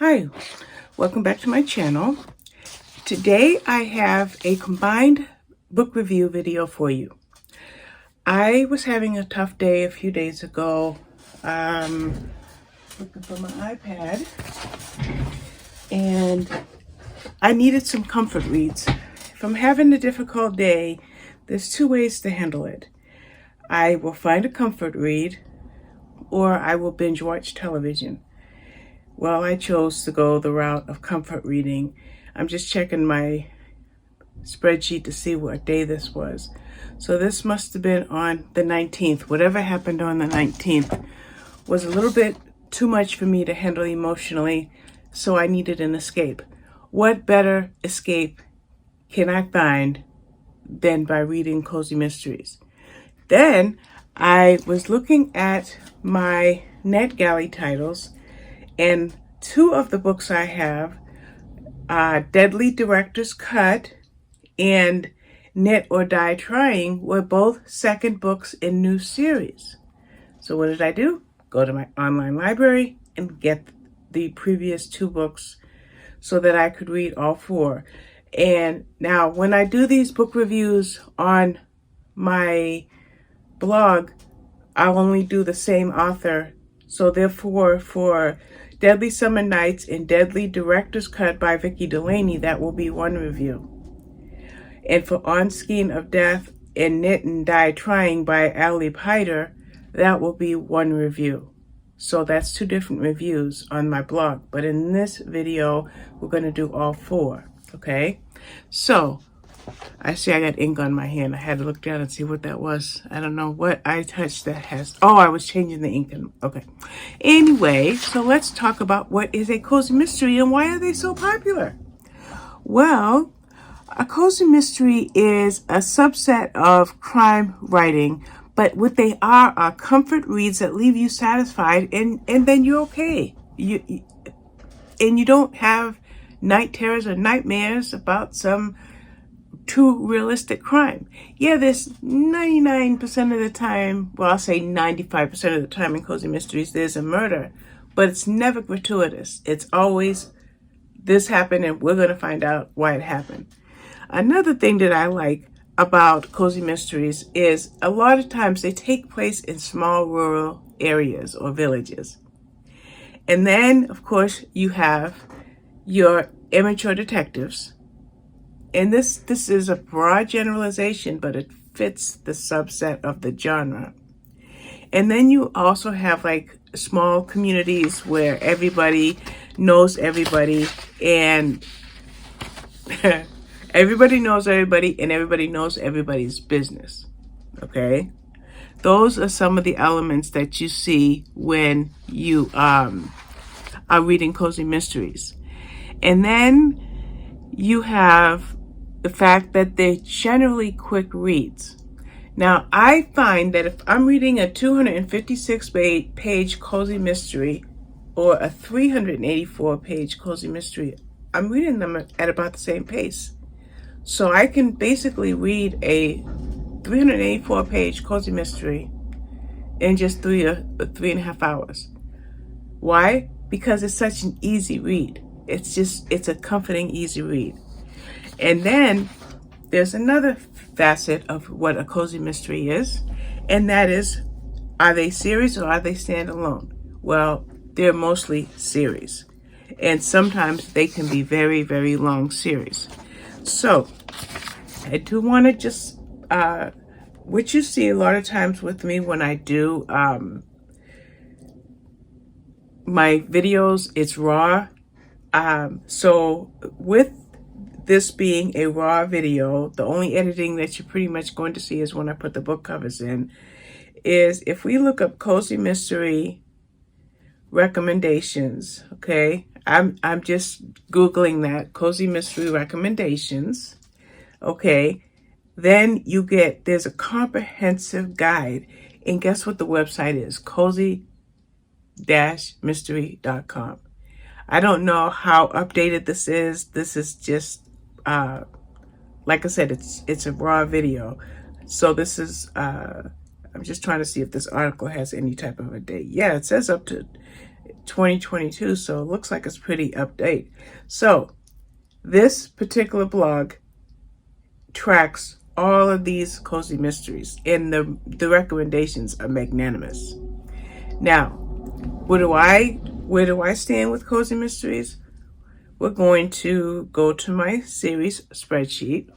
Hi, welcome back to my channel. Today I have a combined book review video for you. I was having a tough day a few days ago, looking for my iPad, and I needed some comfort reads. If I'm having a difficult day, there's two ways to handle it. I will find a comfort read, or I will binge watch television. Well, I chose to go the route of comfort reading. I'm just checking my spreadsheet to see what day this was. So this must have been on the 19th. Whatever happened on the 19th was a little bit too much for me to handle emotionally, so I needed an escape. What better escape can I find than by reading cozy mysteries? Then I was looking at my NetGalley titles, and two of the books I have, Deadly Director's Cut and Knit or Die Trying, were both second books in new series. So what did I do? Go to my online library and get the previous two books so that I could read all four. And now when I do these book reviews on my blog, I'll only do the same author. So therefore, for Deadly Summer Nights and Deadly Director's Cut by Vicki Delany, that will be one review. And for On Skein of Death and Knit and Die Trying by Allie Pleiter, that will be one review. So that's two different reviews on my blog. But in this video, we're going to do all four, okay? So I see I got ink on my hand. I had to look down and see what that was. I don't know what I touched that has... Oh, I was changing the ink. Okay. Anyway, so let's talk about what is a cozy mystery and why are they so popular? Well, a cozy mystery is a subset of crime writing, but what they are comfort reads that leave you satisfied, and then you're okay. And you don't have night terrors or nightmares about some too realistic crime. Yeah, there's 99% of the time, well, I'll say 95% of the time in cozy mysteries, there's a murder, but it's never gratuitous. It's always, this happened and we're going to find out why it happened. Another thing that I like about cozy mysteries is a lot of times they take place in small rural areas or villages. And then, of course, you have your amateur detectives. And this is a broad generalization, but it fits the subset of the genre. And then you also have like small communities where everybody knows everybody, and everybody knows everybody, and everybody knows everybody's business, okay? Those are some of the elements that you see when you are reading cozy mysteries. And then you have the fact that they're generally quick reads. Now, I find that if I'm reading a 256-page cozy mystery or a 384-page cozy mystery, I'm reading them at about the same pace. So I can basically read a 384-page cozy mystery in just 3.5 hours. Why? Because it's such an easy read. It's a comforting, easy read. And then there's another facet of what a cozy mystery is, and that is, are they series or are they standalone? Well, they're mostly series, and sometimes they can be very, very long series. So I do want to just, what you see a lot of times with me when I do my videos, it's raw. So with this being a raw video, the only editing that you're pretty much going to see is when I put the book covers in, is if we look up cozy mystery recommendations, okay? I'm just Googling that, cozy mystery recommendations, okay? Then you get, there's a comprehensive guide, and guess what the website is? cozy-mystery.com. I don't know how updated this is. This is just, like I said, it's a raw video. So this is, I'm just trying to see if this article has any type of a date. Yeah, it says up to 2022, so it looks like it's pretty update. So this particular blog tracks all of these cozy mysteries, and the recommendations are magnanimous. Now, where do I stand with cozy mysteries? We're going to go to my series spreadsheet.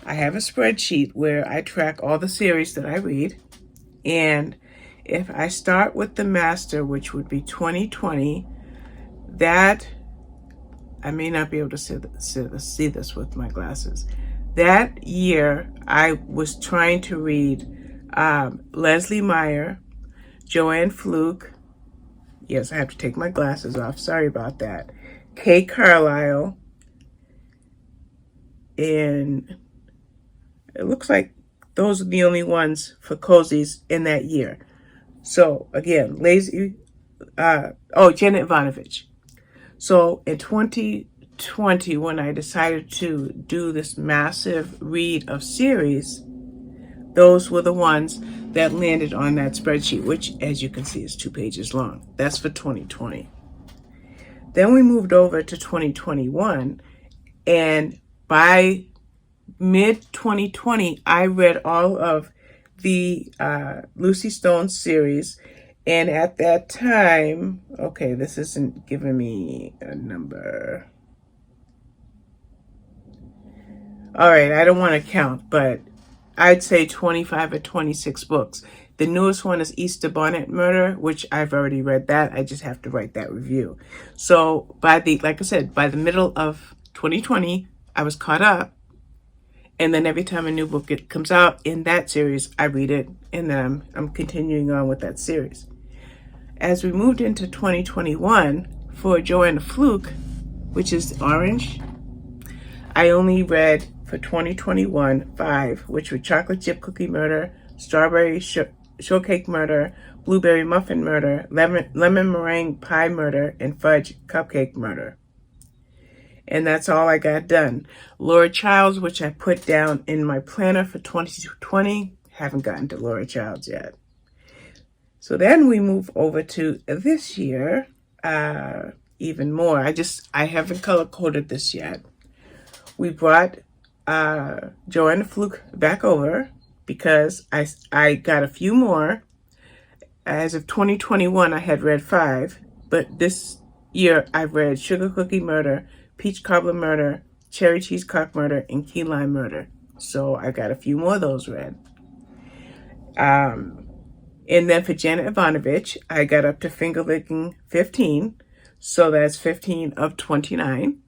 I have a spreadsheet where I track all the series that I read, and if I start with the master, which would be 2020, that I may not be able to see this with my glasses. That year, I was trying to read Leslie Meyer, Joanne Fluke. Yes, I have to take my glasses off. Sorry about that. Kay Carlisle. And it looks like those are the only ones for cozies in that year. So, again, Janet Ivanovich. So, in 2020, when I decided to do this massive read of series, those were the ones that landed on that spreadsheet, which, as you can see, is 2 pages long. That's for 2020. Then we moved over to 2021, and by mid-2020, I read all of the Lucy Stone series, and at that time, okay, this isn't giving me a number. All right, I don't want to count, but I'd say 25 or 26 books. The newest one is Easter Bonnet Murder, which I've already read that. I just have to write that review. So like I said, by the middle of 2020, I was caught up. And then every time a new book comes out in that series, I read it, and then I'm continuing on with that series. As we moved into 2021, for Joanne Fluke, which is orange, I only read for 2021 5, which were Chocolate Chip Cookie Murder, Strawberry Shortcake Murder, Blueberry Muffin Murder, Lemon Meringue Pie Murder, and Fudge Cupcake Murder. And that's all I got done. Laura Childs, which I put down in my planner for 2020, haven't gotten to Laura Childs yet. So then we move over to this year, even more. I haven't color coded this yet. We brought Joanne Fluke back over because I got a few more. As of 2021, I had read 5, but this year I've read Sugar Cookie Murder, Peach Cobbler Murder, Cherry Cheesecake Murder, and Key Lime Murder. So I got a few more of those read. And then for Janet Ivanovich, I got up to Finger Licking 15. So that's 15 of 29.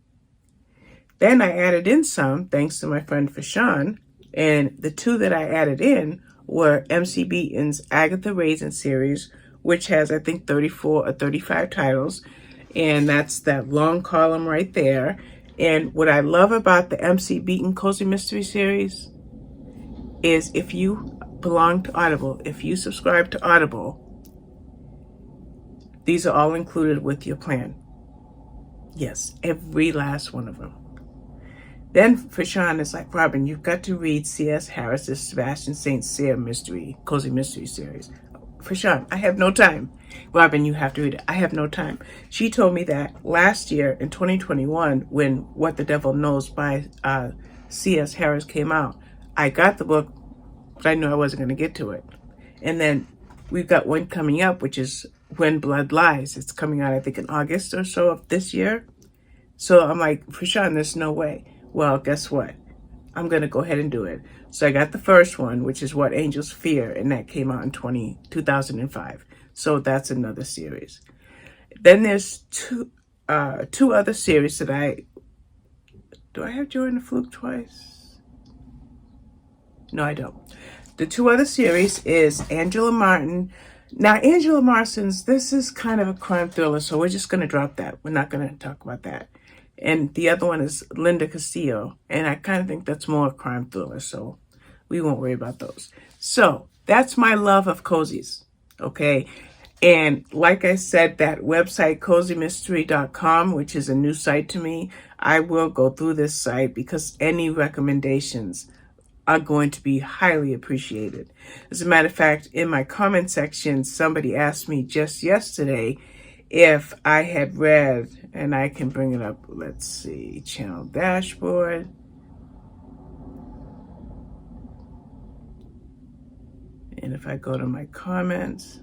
Then I added in some, thanks to my friend Fashawn. And the 2 that I added in were MC Beaton's Agatha Raisin series, which has, I think, 34 or 35 titles. And that's that long column right there. And what I love about the MC Beaton Cozy Mystery series is if you belong to Audible, if you subscribe to Audible, these are all included with your plan. Yes, every last one of them. Then Fashawn is like, Robin, you've got to read C.S. Harris's Sebastian St. Cyr Cozy Mystery series. Fashawn, I have no time. Robin, you have to read it. I have no time. She told me that last year in 2021, when What the Devil Knows by C.S. Harris came out, I got the book, but I knew I wasn't going to get to it. And then we've got one coming up, which is When Blood Lies. It's coming out, I think, in August or so of this year. So I'm like, Fashawn, there's no way. Well, guess what? I'm going to go ahead and do it. So I got the first one, which is What Angels Fear, and that came out in 2005. So that's another series. Then there's two other series that do I have Joanne Fluke twice? No, I don't. The 2 other series is Angela Martin. Now, Angela Martin's, this is kind of a crime thriller, so we're just going to drop that. We're not going to talk about that. And the other one is Linda Castillo, and I kind of think that's more a crime thriller, so we won't worry about those. So that's my love of cozies, okay? And like I said, that website, cozymystery.com, which is a new site to me, I will go through this site because any recommendations are going to be highly appreciated. As a matter of fact, in my comment section, somebody asked me just yesterday if I had read, and I can bring it up, let's see, channel dashboard. And if I go to my comments,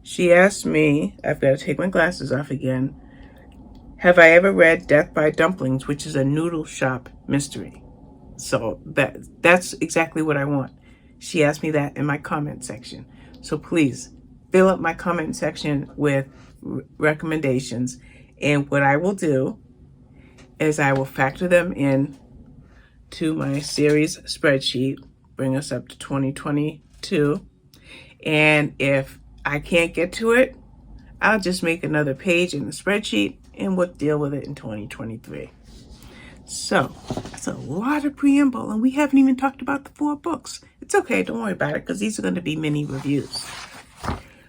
she asked me, I've got to take my glasses off again, have I ever read Death by Dumplings, which is a noodle shop mystery? So that's exactly what I want. She asked me that in my comment section. So please fill up my comment section with recommendations. And what I will do is I will factor them in to my series spreadsheet, bring us up to 2022. And if I can't get to it, I'll just make another page in the spreadsheet and we'll deal with it in 2023. So that's a lot of preamble, and we haven't even talked about the 4 books. It's okay, don't worry about it, because these are going to be mini reviews.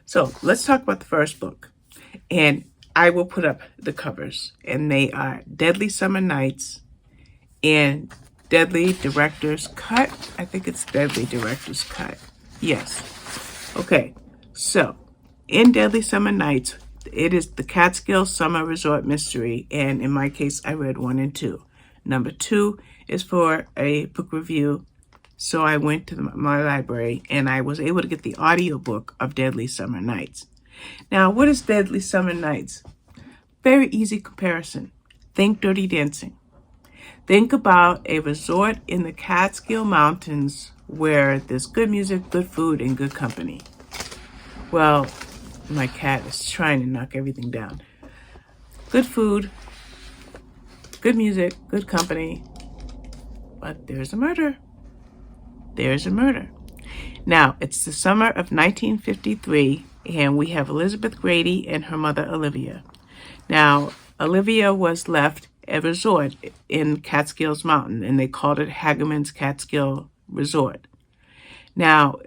So let's talk about the first book. And I will put up the covers, and they are Deadly Summer Nights and Deadly Director's Cut. I think it's Deadly Director's Cut. Yes. Okay, so in Deadly Summer Nights, it is the Catskills Summer Resort Mystery, and in my case, I read 1 and 2. Number 2 is for a book review, so I went to my library, and I was able to get the audiobook of Deadly Summer Nights. Now, what is Deadly Summer Nights? Very easy comparison. Think Dirty Dancing. Think about a resort in the Catskill Mountains where there's good music, good food, and good company. Well, my cat is trying to knock everything down. Good food, good music, good company, but there's a murder. There's a murder. Now, it's the summer of 1953, and we have Elizabeth Grady and her mother, Olivia. Now, Olivia was left a resort in Catskills Mountain, and they called it Hageman's Catskill Resort. Now,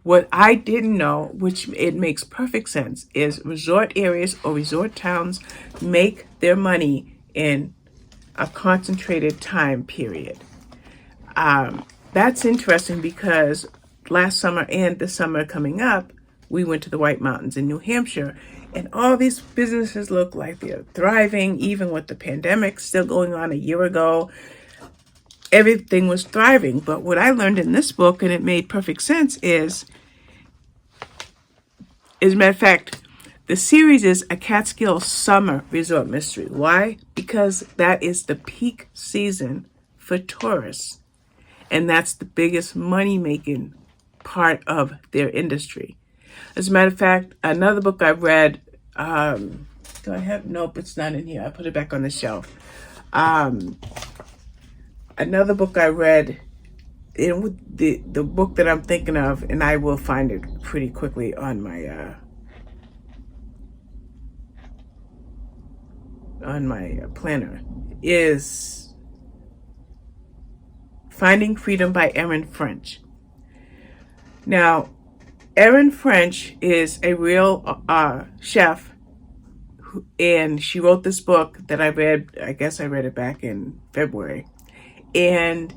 what I didn't know, which it makes perfect sense, is resort areas or resort towns make their money in a concentrated time period. That's interesting because last summer and the summer coming up, we went to the White Mountains in New Hampshire, and all these businesses look like they're thriving, even with the pandemic still going on a year ago. Everything was thriving. But what I learned in this book, and it made perfect sense, is, as a matter of fact, the series is a Catskill Summer Resort Mystery. Why? Because that is the peak season for tourists. And that's the biggest money-making part of their industry. As a matter of fact, another book I read, do I have? Nope, it's not in here. I put it back on the shelf. Another book I read, the book that I'm thinking of, and I will find it pretty quickly on my planner, is Finding Freedom by Erin French. Now, Erin French is a real chef, and she wrote this book that I read. I guess I read it back in February. And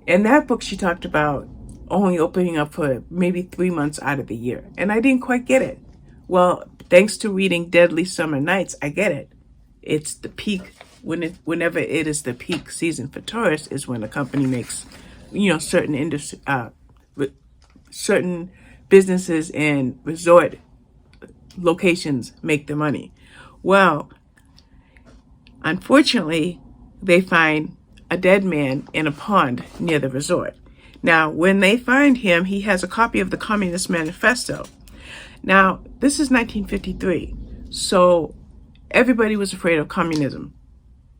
in that book, she talked about only opening up for maybe 3 months out of the year. And I didn't quite get it. Well, thanks to reading Deadly Summer Nights, I get it. It's the peak, whenever it is the peak season for tourists is when a company makes, certain industry, certain businesses and resort locations make the money. Well, unfortunately, they find a dead man in a pond near the resort. Now, when they find him, he has a copy of the Communist Manifesto. Now, this is 1953, so everybody was afraid of communism.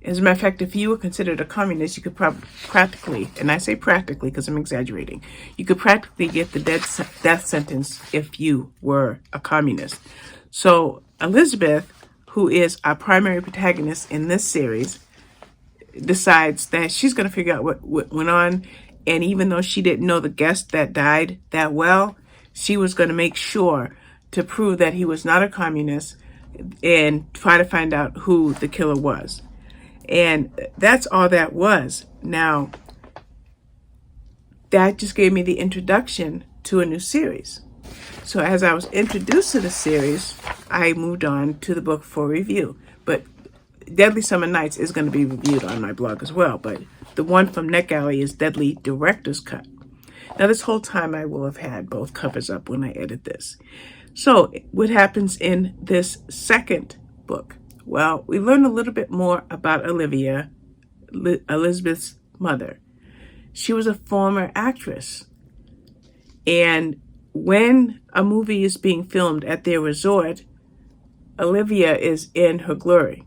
As a matter of fact, if you were considered a communist, you could practically, and I say practically because I'm exaggerating, you could practically get the death sentence if you were a communist. So Elizabeth, who is our primary protagonist in this series, decides that she's going to figure out what went on. And even though she didn't know the guest that died that well, she was going to make sure to prove that he was not a communist and try to find out who the killer was. And that's all that was. Now, that just gave me the introduction to a new series. So as I was introduced to the series, I moved on to the book for review. But Deadly Summer Nights is going to be reviewed on my blog as well. But the one from NetGalley is Deadly Director's Cut. Now, this whole time I will have had both covers up when I edit this. So what happens in this second book? Well, we learn a little bit more about Olivia, Elizabeth's mother. She was a former actress. And when a movie is being filmed at their resort, Olivia is in her glory.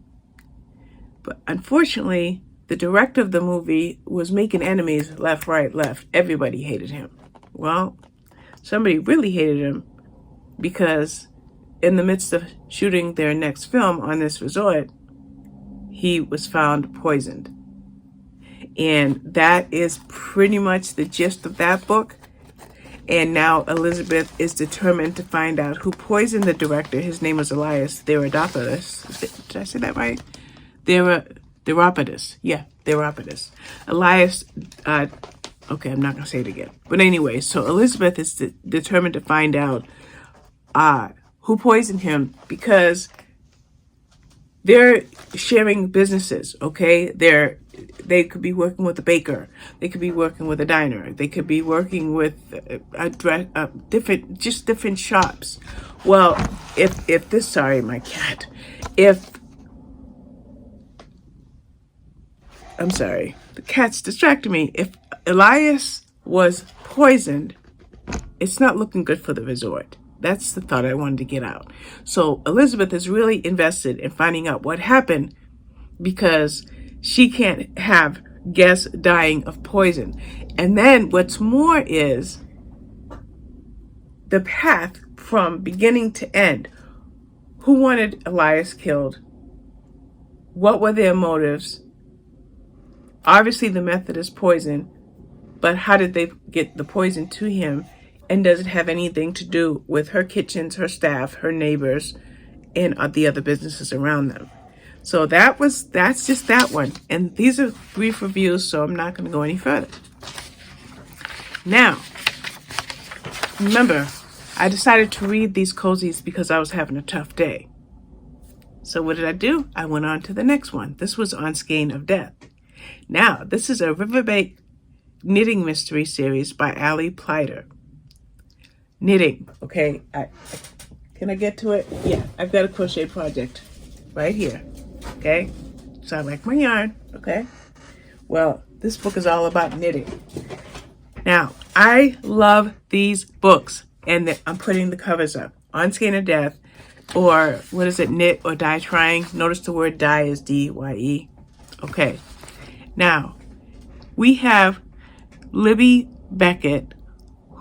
But unfortunately, the director of the movie was making enemies left, right, left. Everybody hated him. Well, somebody really hated him because in the midst of shooting their next film on this resort, he was found poisoned. And that is pretty much the gist of that book. And now Elizabeth is determined to find out who poisoned the director. His name was Elias Theodoropoulos. Did I say that right? Theodoropoulos. Yeah, Theodoropoulos. Elias, okay, I'm not going to say it again. But anyway, so Elizabeth is determined to find out who poisoned him, because they're sharing businesses, okay? They could be working with a baker. They could be working with a diner. They could be working with different shops. Well, if this, sorry, my cat. I'm sorry, the cat's distracting me. If Elias was poisoned, it's not looking good for the resort. That's the thought I wanted to get out. So Elizabeth is really invested in finding out what happened, because she can't have guests dying of poison. And then what's more is the path from beginning to end. Who wanted Elias killed? What were their motives? Obviously the method is poison, but how did they get the poison to him? And does it have anything to do with her kitchens, her staff, her neighbors, and the other businesses around them? So that's just that one. And these are brief reviews, so I'm not going to go any further. Now, remember, I decided to read these cozies because I was having a tough day. So what did I do? I went on to the next one. This was On Skein of Death. Now, this is a Riverbank knitting mystery series by Allie Pleiter. Knitting, okay? Can I get to it? Yeah, I've got a crochet project right here, okay? So I like my yarn, okay? Well, this book is all about knitting. Now, I love these books, and I'm putting the covers up. On Skein of Death, or what is it, Knit or Die Trying? Notice the word die is D-Y-E. Okay. Now, we have Libby Beckett,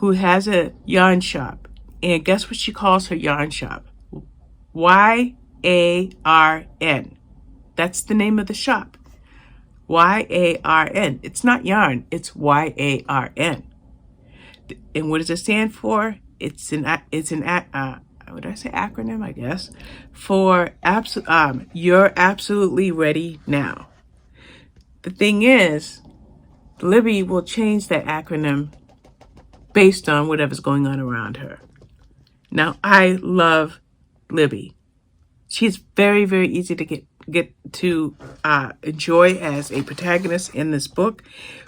who has a yarn shop. And guess what she calls her yarn shop? Y-A-R-N. That's the name of the shop. Y-A-R-N. It's not yarn, it's Y-A-R-N. And what does it stand for? It's an what did I say, acronym, I guess, for You're Absolutely Ready Now. The thing is, Libby will change that acronym based on whatever's going on around her. Now, I love Libby. She's very, very easy to get to enjoy as a protagonist in this book.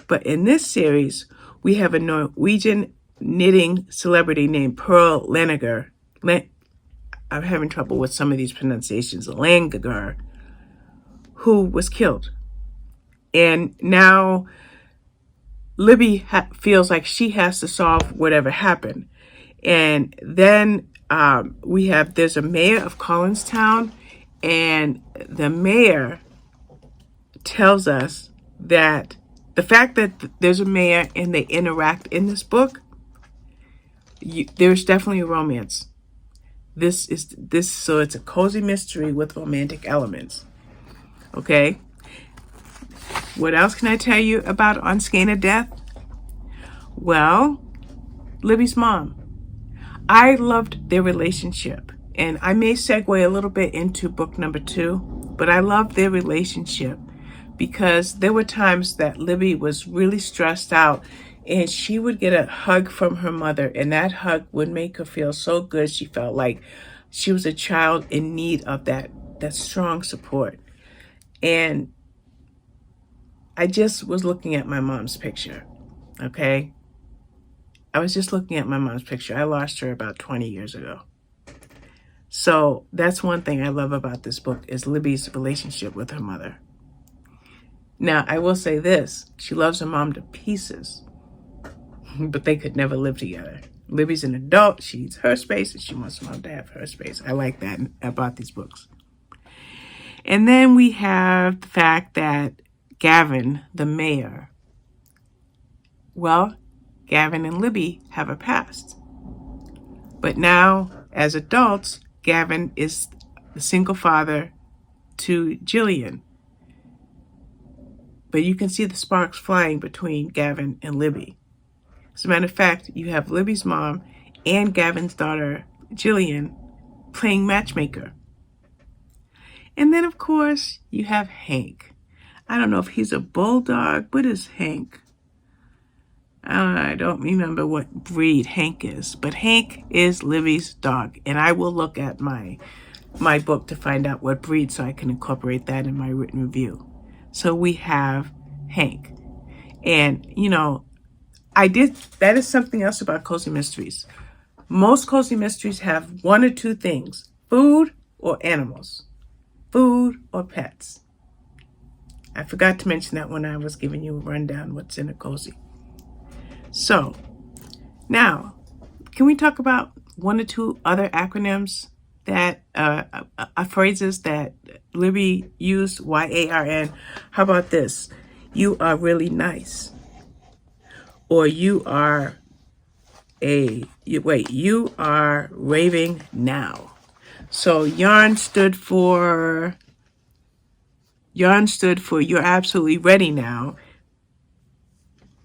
But in this series, we have a Norwegian knitting celebrity named Pearl Laniger. I'm having trouble with some of these pronunciations. Langager, who was killed. And now Libby feels like she has to solve whatever happened. And then there's a mayor of Collinstown, and the mayor tells us that the fact that there's a mayor and they interact in this book, there's definitely a romance. So it's a cozy mystery with romantic elements. Okay? What else can I tell you about On Skein of Death? Well, Libby's mom. I loved their relationship. And I may segue a little bit into book number 2, but I loved their relationship because there were times that Libby was really stressed out And she would get a hug from her mother, and that hug would make her feel so good. She felt like she was a child in need of that strong support. And I just was looking at my mom's picture, okay? I was just looking at my mom's picture. I lost her about 20 years ago. So that's one thing I love about this book is Libby's relationship with her mother. Now, I will say this. She loves her mom to pieces, but they could never live together. Libby's an adult. She needs her space, and she wants her mom to have her space. I like that about these books. And then we have the fact that Gavin, the mayor, well, Gavin and Libby have a past. But now, as adults, Gavin is the single father to Jillian. But you can see the sparks flying between Gavin and Libby. As a matter of fact, you have Libby's mom and Gavin's daughter, Jillian, playing matchmaker. And then, of course, you have Hank. I don't know if he's a bulldog. What is Hank? I don't remember what breed Hank is, but Hank is Libby's dog. And I will look at my book to find out what breed so I can incorporate that in my written review. So we have Hank. And, you know, that is something else about Cozy Mysteries. Most Cozy Mysteries have one or two things: food or animals, food or pets. I forgot to mention that when I was giving you a rundown what's in a cozy. So, now, can we talk about one or two other acronyms that phrases that Libby used? YARN. How about this? You are really nice. Or you are you are raving now. So yarn stood for you're absolutely ready now.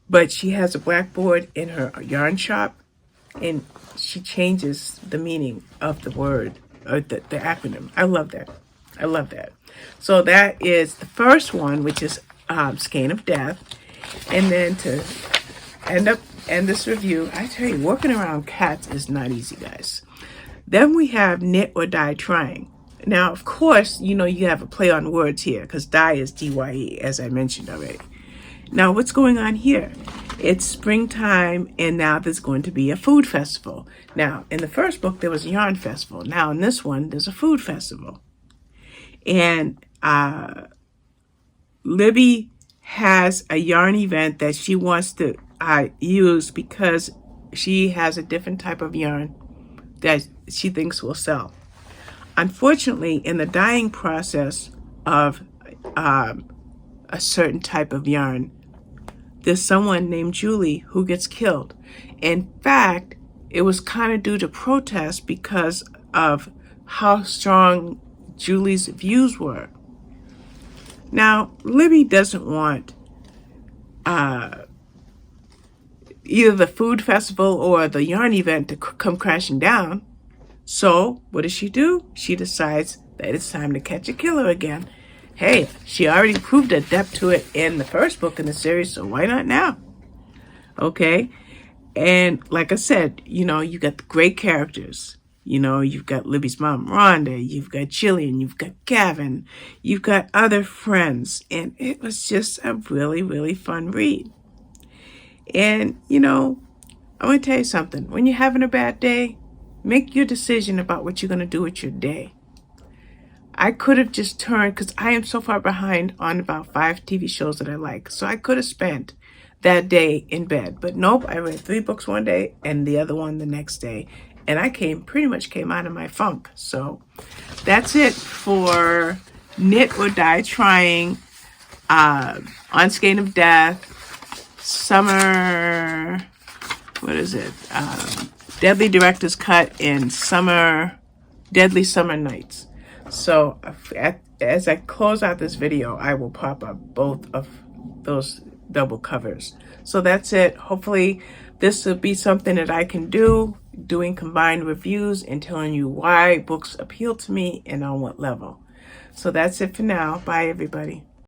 But she has a blackboard in her yarn shop, and she changes the meaning of the word, or the acronym. I love that. I love that. So that is the first one, which is Skein of Death. And then to end this review, I tell you, working around cats is not easy, guys. Then we have Knit or Die Trying. Now, of course, you know, you have a play on words here, because die is DYE, as I mentioned already. Now, what's going on here? It's springtime, and now there's going to be a food festival. Now, in the first book, there was a yarn festival. Now, in this one, there's a food festival. And Libby has a yarn event that she wants to use because she has a different type of yarn that she thinks will sell. Unfortunately, in the dyeing process of a certain type of yarn, there's someone named Julie who gets killed. In fact, it was kind of due to protest because of how strong Julie's views were. Now, Libby doesn't want either the food festival or the yarn event to come crashing down. So what does she do? She decides that it's time to catch a killer again. Hey, she already proved a depth to it in the first book in the series, so why not now? Okay, and like I said, you know, you got the great characters. You know, you've got Libby's mom, Rhonda, you've got Jillian, you've got Gavin, you've got other friends, and it was just a really, really fun read. And, you know, I want to tell you something. When you're having a bad day, make your decision about what you're going to do with your day. I could have just turned, because I am so far behind on about 5 TV shows that I like. So I could have spent that day in bed. But nope, I read 3 books one day and the other one the next day. And I pretty much came out of my funk. So that's it for Knit or Die Trying, On Skein of Death, Summer, what is it? Deadly Director's Cut, and Deadly Summer Nights. So as I close out this video, I will pop up both of those double covers. So that's it. Hopefully this will be something that I can do, doing combined reviews and telling you why books appeal to me and on what level. So that's it for now. Bye, everybody.